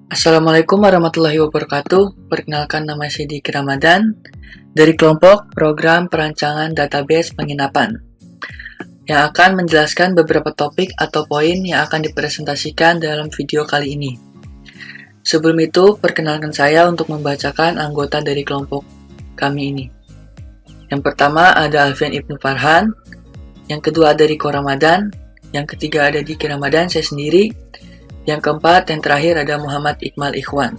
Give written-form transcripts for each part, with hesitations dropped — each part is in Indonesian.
Assalamualaikum warahmatullahi wabarakatuh. Perkenalkan, nama saya Diki Ramadan dari kelompok program perancangan database penginapan yang akan menjelaskan beberapa topik atau poin yang akan dipresentasikan dalam video kali ini. Sebelum itu, perkenalkan saya untuk membacakan anggota dari kelompok kami ini. Yang pertama ada Alfian Ibnu Farhan, yang kedua ada Riko Ramadan, yang ketiga ada Diki Ramadan, saya sendiri, yang keempat, yang terakhir ada Muhammad Iqmal Ikhwan.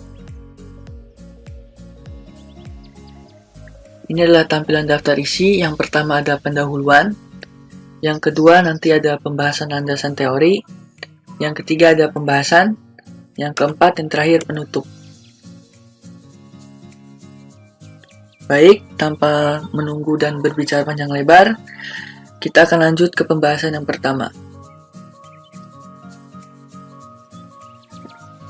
Ini adalah tampilan daftar isi. Yang pertama ada pendahuluan. Yang kedua nanti ada pembahasan landasan teori. Yang ketiga ada pembahasan. Yang keempat, yang terakhir penutup. Baik, tanpa menunggu dan berbicara panjang lebar, kita akan lanjut ke pembahasan yang pertama.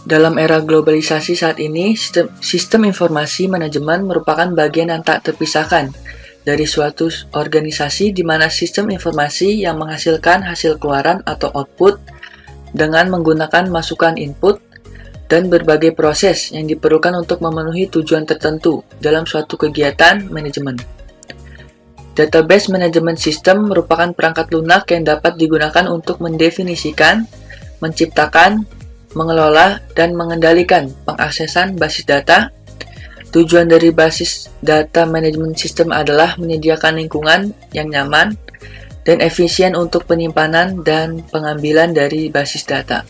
Dalam era globalisasi saat ini, sistem informasi manajemen merupakan bagian yang tak terpisahkan dari suatu organisasi di mana sistem informasi yang menghasilkan hasil keluaran atau output dengan menggunakan masukan input dan berbagai proses yang diperlukan untuk memenuhi tujuan tertentu dalam suatu kegiatan manajemen. Database Management System merupakan perangkat lunak yang dapat digunakan untuk mendefinisikan, menciptakan, mengelola, dan mengendalikan pengaksesan basis data. Tujuan dari basis data management system adalah menyediakan lingkungan yang nyaman dan efisien untuk penyimpanan dan pengambilan dari basis data.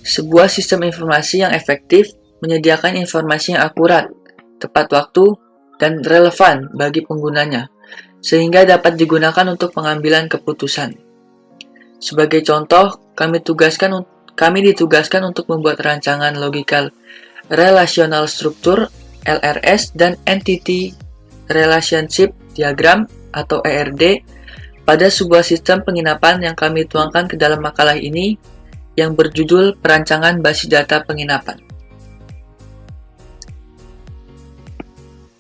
Sebuah sistem informasi yang efektif menyediakan informasi yang akurat, tepat waktu, dan relevan bagi penggunanya, sehingga dapat digunakan untuk pengambilan keputusan. Sebagai contoh, kami ditugaskan untuk membuat rancangan Logical Relational Structure (LRS) dan Entity Relationship Diagram atau ERD pada sebuah sistem penginapan yang kami tuangkan ke dalam makalah ini yang berjudul Perancangan Basis Data Penginapan.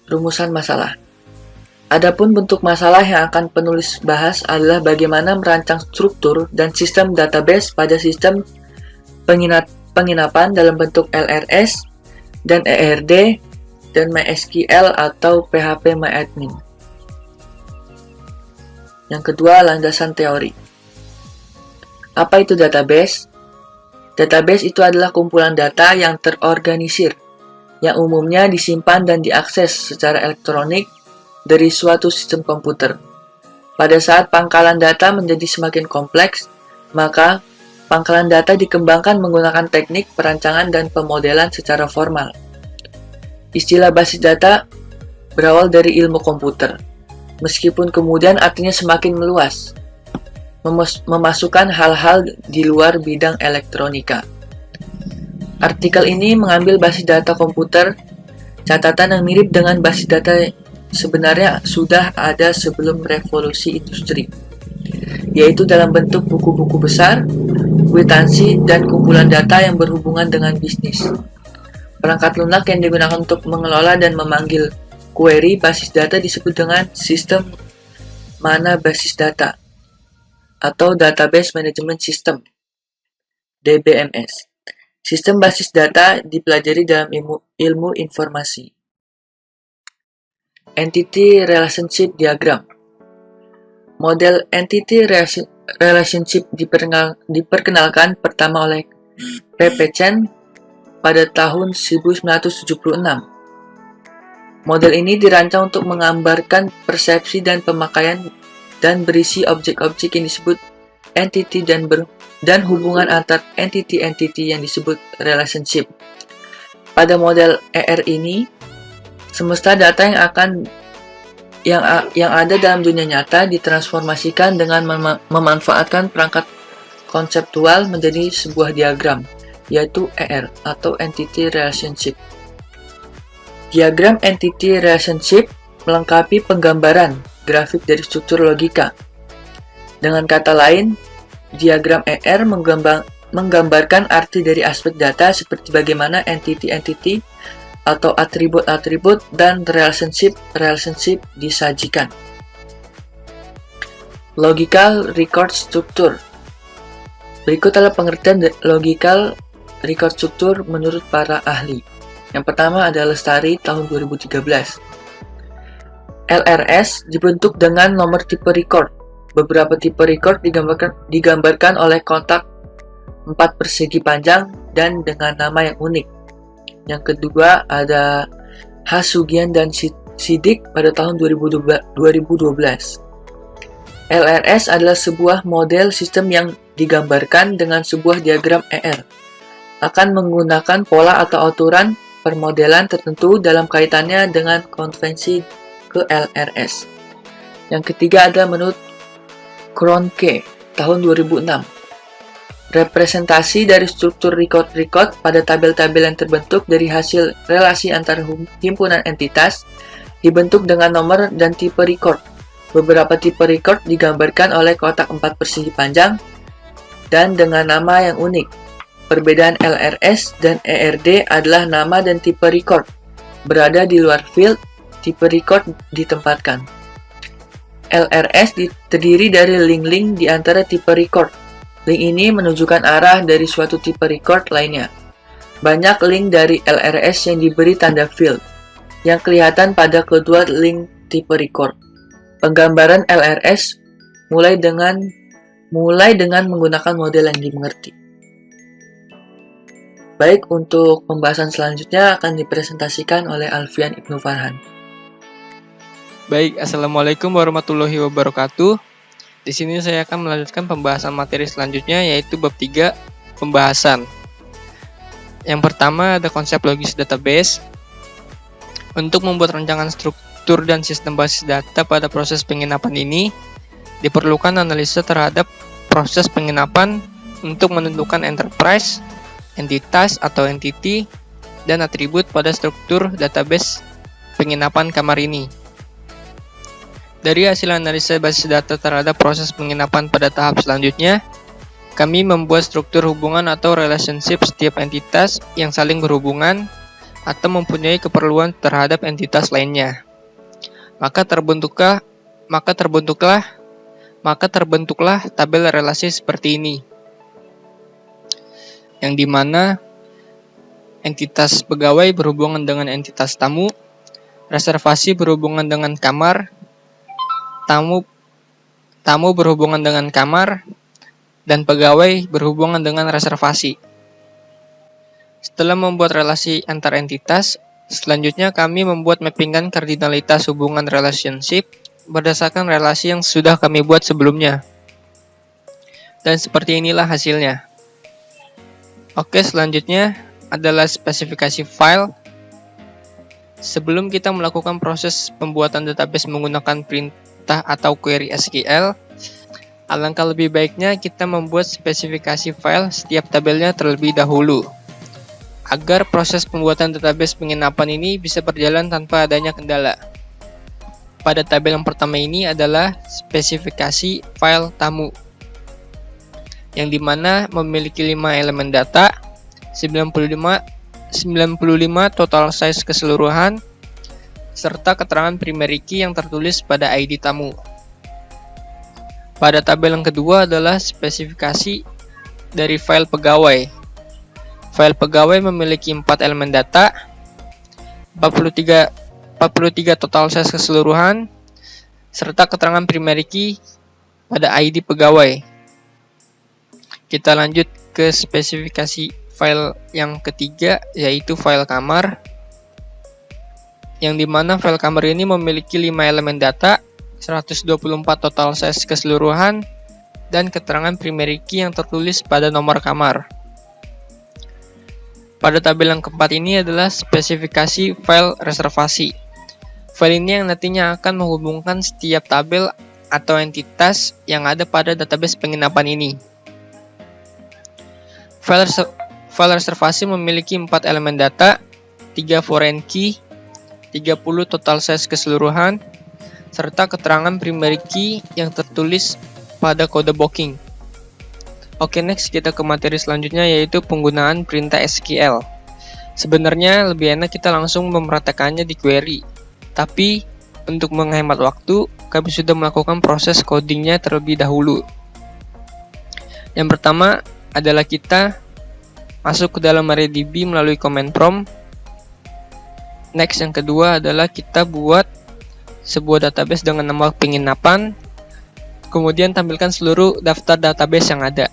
Rumusan masalah. Adapun bentuk masalah yang akan penulis bahas adalah bagaimana merancang struktur dan sistem database pada sistem penginapan dalam bentuk LRS dan ERD dan MySQL atau PHP-MyAdmin. Yang kedua, landasan teori. Apa itu database? Database itu adalah kumpulan data yang terorganisir, yang umumnya disimpan dan diakses secara elektronik dari suatu sistem komputer. Pada saat pangkalan data menjadi semakin kompleks, maka pangkalan data dikembangkan menggunakan teknik perancangan dan pemodelan secara formal. Istilah basis data berawal dari ilmu komputer, meskipun kemudian artinya semakin meluas, memasukkan hal-hal di luar bidang elektronika. Artikel ini mengambil basis data komputer, catatan yang mirip dengan basis data sebenarnya sudah ada sebelum revolusi industri, yaitu dalam bentuk buku-buku besar, kwitansi, dan kumpulan data yang berhubungan dengan bisnis. Perangkat lunak yang digunakan untuk mengelola dan memanggil query basis data disebut dengan sistem mana basis data atau Database Management System (DBMS). Sistem basis data dipelajari dalam ilmu informasi. Entity Relationship Diagram. Model Entity Relationship diperkenalkan pertama oleh P.P. Chen pada tahun 1976. Model ini dirancang untuk menggambarkan persepsi dan pemakaian dan berisi objek-objek yang disebut entity dan hubungan antar entity-entity yang disebut relationship. Pada model ER ini, semesta data yang ada dalam dunia nyata ditransformasikan dengan memanfaatkan perangkat konseptual menjadi sebuah diagram, yaitu ER atau Entity Relationship. Diagram Entity Relationship melengkapi penggambaran grafik dari struktur logika. Dengan kata lain, diagram ER menggambarkan arti dari aspek data seperti bagaimana entity-entity atau atribut-atribut dan relationship disajikan. Logical Record Structure. Berikut adalah pengertian logical record struktur menurut para ahli. Yang pertama ada Lestari tahun 2013. LRS dibentuk dengan nomor tipe record. Beberapa tipe record digambarkan oleh kotak 4 persegi panjang dan dengan nama yang unik. Yang kedua ada Hasugian dan Sidik pada tahun 2012. LRS adalah sebuah model sistem yang digambarkan dengan sebuah diagram ER. Akan menggunakan pola atau aturan permodelan tertentu dalam kaitannya dengan konvensi ke LRS. Yang ketiga ada menurut Krohnke tahun 2006. Representasi dari struktur record pada tabel-tabel yang terbentuk dari hasil relasi antar himpunan entitas dibentuk dengan nomor dan tipe record. Beberapa tipe record digambarkan oleh kotak 4 persegi panjang dan dengan nama yang unik. Perbedaan LRS dan ERD adalah nama dan tipe record. Berada di luar field, tipe record ditempatkan. LRS terdiri dari link-link di antara tipe record. Link ini menunjukkan arah dari suatu tipe record lainnya. Banyak link dari LRS yang diberi tanda field, yang kelihatan pada kedua link tipe record. Penggambaran LRS mulai dengan menggunakan model yang dimengerti. Baik, untuk pembahasan selanjutnya akan dipresentasikan oleh Alfian Ibnu Farhan. Baik, Assalamualaikum warahmatullahi wabarakatuh. Di sini saya akan melanjutkan pembahasan materi selanjutnya, yaitu bab 3, pembahasan. Yang pertama ada konsep logis database. Untuk membuat rancangan struktur dan sistem basis data pada proses penginapan ini, diperlukan analisa terhadap proses penginapan untuk menentukan enterprise, entitas atau entity, dan atribut pada struktur database penginapan kamar ini. Dari hasil analisa basis data terhadap proses penginapan pada tahap selanjutnya, kami membuat struktur hubungan atau relationship setiap entitas yang saling berhubungan atau mempunyai keperluan terhadap entitas lainnya. Maka terbentuklah tabel relasi seperti ini, yang dimana entitas pegawai berhubungan dengan entitas tamu, reservasi berhubungan dengan kamar, tamu berhubungan dengan kamar, dan pegawai berhubungan dengan reservasi. Setelah membuat relasi antar entitas, selanjutnya kami membuat mappingan kardinalitas hubungan relationship berdasarkan relasi yang sudah kami buat sebelumnya. Dan seperti inilah hasilnya. Oke, selanjutnya adalah spesifikasi file. Sebelum kita melakukan proses pembuatan database menggunakan perintah atau query SQL, alangkah lebih baiknya kita membuat spesifikasi file setiap tabelnya terlebih dahulu, agar proses pembuatan database penginapan ini bisa berjalan tanpa adanya kendala. Pada tabel yang pertama ini adalah spesifikasi file tamu, yang dimana memiliki 5 elemen data, 95 total size keseluruhan, serta keterangan primary key yang tertulis pada ID tamu. Pada tabel yang kedua adalah spesifikasi dari file pegawai. File pegawai memiliki 4 elemen data, 43 total size keseluruhan, serta keterangan primary key pada ID pegawai. Kita lanjut ke spesifikasi file yang ketiga, yaitu file kamar, yang dimana file kamar ini memiliki 5 elemen data, 124 total size keseluruhan, dan keterangan primary key yang tertulis pada nomor kamar. Pada tabel yang keempat ini adalah spesifikasi file reservasi. File ini yang nantinya akan menghubungkan setiap tabel atau entitas yang ada pada database penginapan ini. File reservasi memiliki 4 elemen data, 3 foreign key, 30 total size keseluruhan, serta keterangan primary key yang tertulis pada kode booking. Oke, next kita ke materi selanjutnya, yaitu penggunaan perintah SQL. Sebenarnya lebih enak kita langsung memraktekannya di query, tapi untuk menghemat waktu, kami sudah melakukan proses codingnya terlebih dahulu. Yang pertama adalah kita masuk ke dalam MariaDB melalui command prompt. Next, yang kedua adalah kita buat sebuah database dengan nama penginapan, kemudian tampilkan seluruh daftar database yang ada.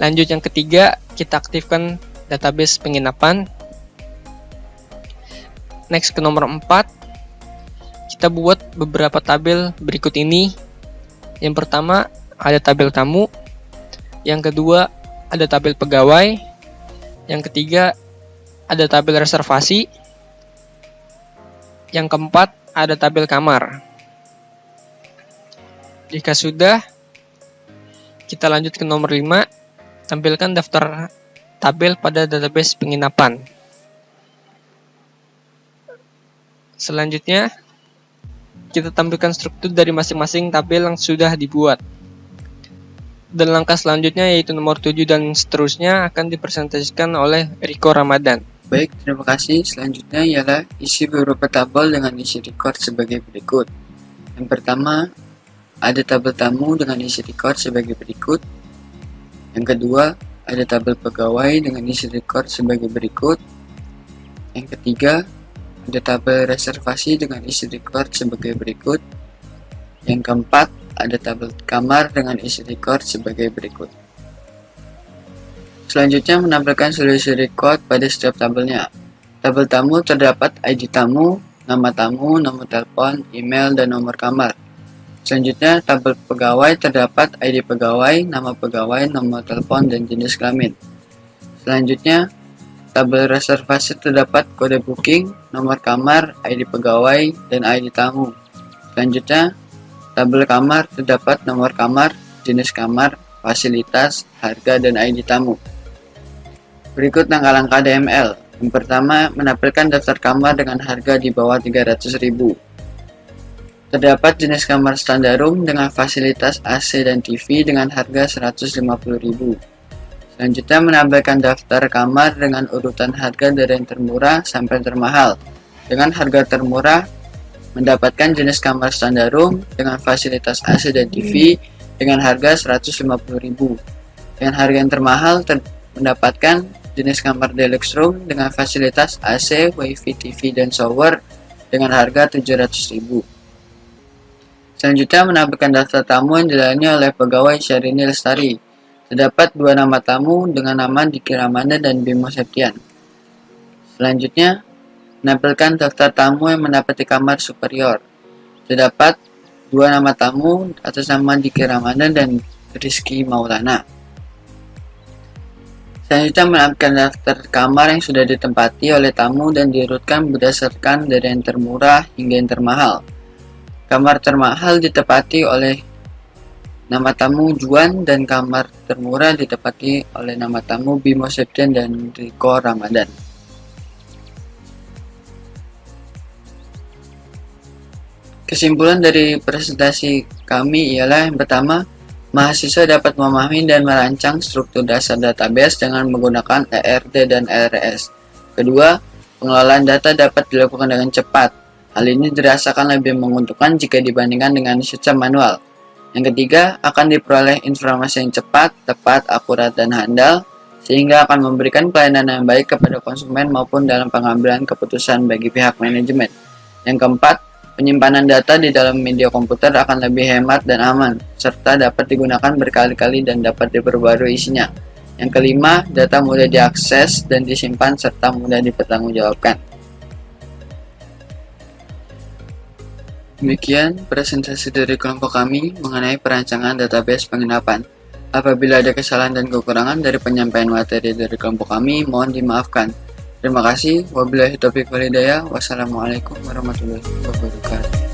Lanjut, yang ketiga, kita aktifkan database penginapan. Next, ke nomor 4, kita buat beberapa tabel berikut ini. Yang pertama, ada tabel tamu. Yang kedua, ada tabel pegawai. Yang ketiga, ada tabel reservasi. Yang keempat, ada tabel kamar. Jika sudah, kita lanjut ke nomor 5, tampilkan daftar tabel pada database penginapan. Selanjutnya, kita tampilkan struktur dari masing-masing tabel yang sudah dibuat. Dan langkah selanjutnya, yaitu nomor 7 dan seterusnya, akan dipresentasikan oleh Riko Ramadan. Baik, terima kasih. Selanjutnya ialah isi beberapa tabel dengan isi record sebagai berikut. Yang pertama, ada tabel tamu dengan isi record sebagai berikut. Yang kedua, ada tabel pegawai dengan isi record sebagai berikut. Yang ketiga, ada tabel reservasi dengan isi record sebagai berikut. Yang keempat, ada tabel kamar dengan isi record sebagai berikut. Selanjutnya, menampilkan seluruh record pada setiap tabelnya. Tabel tamu terdapat ID tamu, nama tamu, nomor telepon, email, dan nomor kamar. Selanjutnya, tabel pegawai terdapat ID pegawai, nama pegawai, nomor telepon, dan jenis kelamin. Selanjutnya, tabel reservasi terdapat kode booking, nomor kamar, ID pegawai, dan ID tamu. Selanjutnya, tabel kamar terdapat nomor kamar, jenis kamar, fasilitas, harga, dan ID tamu. Berikut langkah-langkah DML. Yang pertama, menampilkan daftar kamar dengan harga di bawah 300.000. Terdapat jenis kamar standar room dengan fasilitas AC dan TV dengan harga 150.000. Selanjutnya, menampilkan daftar kamar dengan urutan harga dari yang termurah sampai termahal. Dengan harga termurah, mendapatkan jenis kamar standar room dengan fasilitas AC dan TV dengan harga 150.000. Dengan harga yang termahal, mendapatkan jenis kamar deluxe room dengan fasilitas AC, WiFi, TV, dan shower dengan harga 700.000. Selanjutnya, menampilkan daftar tamu yang dilayani oleh pegawai Syahrini Lestari. Terdapat 2 nama tamu dengan nama Diki Ramanda dan Bimo Septian. Selanjutnya, menampilkan daftar tamu yang menapati kamar superior. Terdapat 2 nama tamu atas nama Diki Ramanda dan Rizky Maulana. Selanjutnya, menampilkan daftar kamar yang sudah ditempati oleh tamu dan diurutkan berdasarkan dari yang termurah hingga yang termahal. Kamar termahal ditempati oleh nama tamu Juan dan kamar termurah ditempati oleh nama tamu Bimo Septian dan Riko Ramadan. Kesimpulan dari presentasi kami ialah yang pertama, mahasiswa dapat memahami dan merancang struktur dasar database dengan menggunakan ERD dan LRS. Kedua, pengelolaan data dapat dilakukan dengan cepat. Hal ini dirasakan lebih menguntungkan jika dibandingkan dengan sistem manual. Yang ketiga, akan diperoleh informasi yang cepat, tepat, akurat, dan handal, sehingga akan memberikan pelayanan yang baik kepada konsumen maupun dalam pengambilan keputusan bagi pihak manajemen. Yang keempat, penyimpanan data di dalam media komputer akan lebih hemat dan aman, serta dapat digunakan berkali-kali dan dapat diperbarui isinya. Yang kelima, data mudah diakses dan disimpan serta mudah dipertanggungjawabkan. Demikian presentasi dari kelompok kami mengenai perancangan database penginapan. Apabila ada kesalahan dan kekurangan dari penyampaian materi dari kelompok kami, mohon dimaafkan. Terima kasih. Wabillahi taufiq wal hidayah. Wassalamualaikum warahmatullahi wabarakatuh.